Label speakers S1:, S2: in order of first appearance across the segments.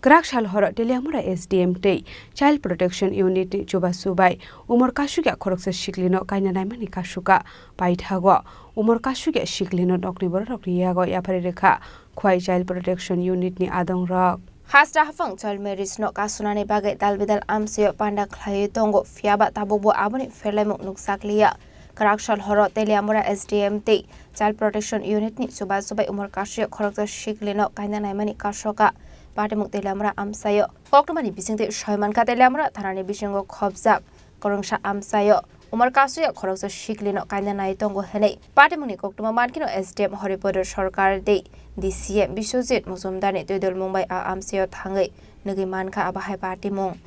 S1: Khoroksa horo Teliamura SDM tei Child Protection Unit ni Chubachu bai Umar Kaswkya Khoroksa Sikli no Kaina Naimani Kaswkya pai thago Umar Kaswkya Sikli no nokni bor rokni yago yapari rekha khwai Child Protection Unit ni adong rok
S2: Hasra hafang child marriage no kasunani bagai dalbidal amsiyo panda khlayi tongo fiaba tabubo aboni ferlemuk nuksakliya Khoroksa horo Teliamura SDM tei Child Protection Unit ni Chubachu bai Umar Kaswkya Khoroksa Sikli no Kaina Naimani Kaswkya Patimuk Teliamura amsayo Koktomani bisingte shoyman ka Teliamura thanani bisingo khobjak Khoroksa amsayo Umar Kaswkya Khoroksa Sikli no Kaina nai tongo henei Patimuni koktoma mankino SDM Horipodo Sarkar dei DCM Biswajit Muzumdani Todol Mumbai a amsayo thangai nagi manka abahai Patimung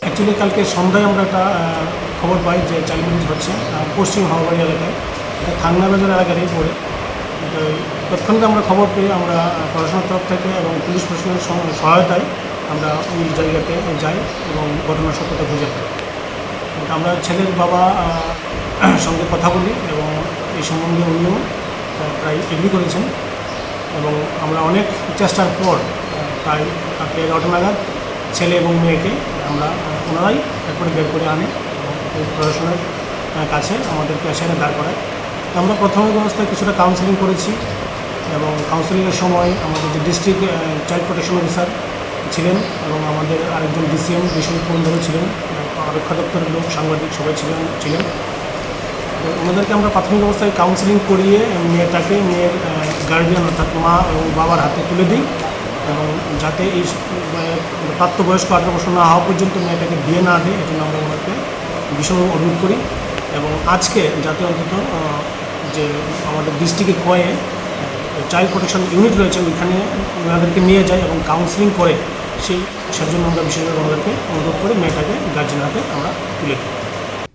S3: Actually কালকে সন্ধ্যায় আমরা একটা খবর পাই যে child marriage হচ্ছে পশ্চিম হাওড়া এলাকায় থাংনা বাজার এলাকারই পড়ে তৎক্ষণাৎ আমরা খবর পেয়ে আমরা প্রশাসনের তরফ থেকে এবং পুলিশ প্রশাসনের সহায়তায় আমরা ওই জায়গাতে যাই এবং ঘটনার সত্যতা খুঁজে পাই আমরা ছেলের বাবা সঙ্গে কথা বলি এবং এই সম্বন্ধে উনিও প্রায় এগ্রি করেছেন এবং আমরা অনেক চেষ্টার পর প্রায় 11টা নাগাদ ছেলে এবং মেয়েকে আমরা ওনারাই এরপরে বের করে আনে এবং প্রশাসনের কাছে আমাদেরকে এসে দাঁড় করায় আমরা প্রথম অবস্থায় কিছুটা কাউন্সেলিং করেছি এবং কাউন্সেলিংয়ের সময় আমাদের যে ডিস্ট্রিক্ট চাইল্ড প্রোটেকশন অফিসার ছিলেন এবং আমাদের আরেকজন ডিসিএম বিশ্ববিদ্যালয় ছিলেন রক্ষা দপ্তরের লোক সাংবাদিক সবাই ছিলেন ওনাদেরকে আমরা প্রাথমিক অবস্থায় কাউন্সেলিং করিয়ে মেয়েটাকে মেয়ের গার্ডিয়ান অর্থাৎ মা এবং বাবার হাতে তুলে দিই এবং যাতে এই প্রাপ্তবয়স্ক 18 বছর না হওয়া পর্যন্ত মেয়েটাকে বিয়ে না দেয় এজন্য আমরা ওনাকে ভীষণ অনুরোধ করি এবং আজকে যাতে অন্তত যে আমাদের ডিস্ট্রিক্টে কয়ে চাইল্ড প্রোটেকশন ইউনিট রয়েছে ওইখানে ওনাদেরকে নিয়ে যায় এবং কাউন্সেলিং করে সেজন্য আমরা বিশেষভাবে ওনাদেরকে অনুরোধ করে মেয়েটাকে গার্জেনের হাতে আমরা তুলে দিই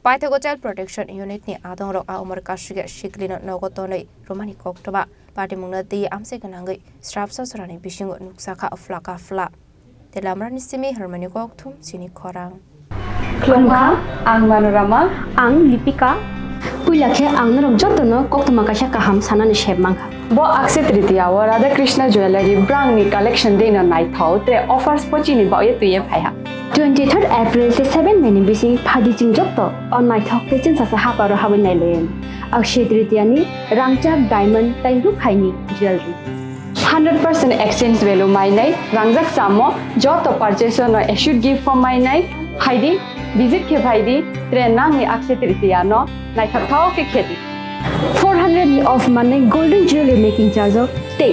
S2: Paithago Child Protection Unit ni adong rok a Umar Kaswkya Sikli no nogotonoi romani koktoma Patimungna di amse kanangai strapsa sorani bisingo nuksaka aflaka fla Teliamura ni simi harmoni kokthum Chini Khorang
S4: Klongkha ang Manorama
S5: ang Lipika Puilakhe ang narok jotono koktoma kasha kaham sanani shebmangkha
S4: Bo Akshaya Tritiya wa Radha Krishna Jewelry brand ni collection dei no nai thau tre offers pochini ba ye tuye phaiha
S5: 23rd April te 7 meni bisi phadi jingjokto on my talk te chin sa haparo hawen nai len Akshaya Tritiya ni rangchak diamond tai ru khaini jewelry
S4: 100% exchange value mai nai rangjak samo joto purchase no should give for mai nai haidi visit ke bhaidi tre nang ni Akshaya Tritiya no nai thau ke kheti
S5: 400 ni off mane golden jewelry making charge te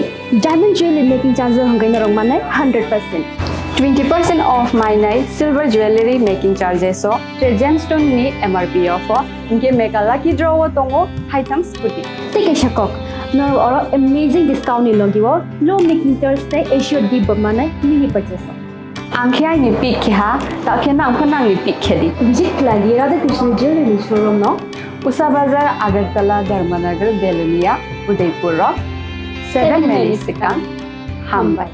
S5: diamond jewelry making charge hangai na rong mane 100%
S4: 20% off my night silver jewelry making charges so the gemstone ni MRP offer inke make a lucky draw tongo items puti
S5: take a shakok no or amazing discount ni logiwo low making charge te should give mane mini purchase
S4: angkhya ni pick kha ta khena angkhana ni pick khedi
S5: visit lagi Radha Krishna jewelry showroom no
S4: Usa Bazar Agartala Dharmanagar Belunia Udaipur 7 Meni Sikang Hambai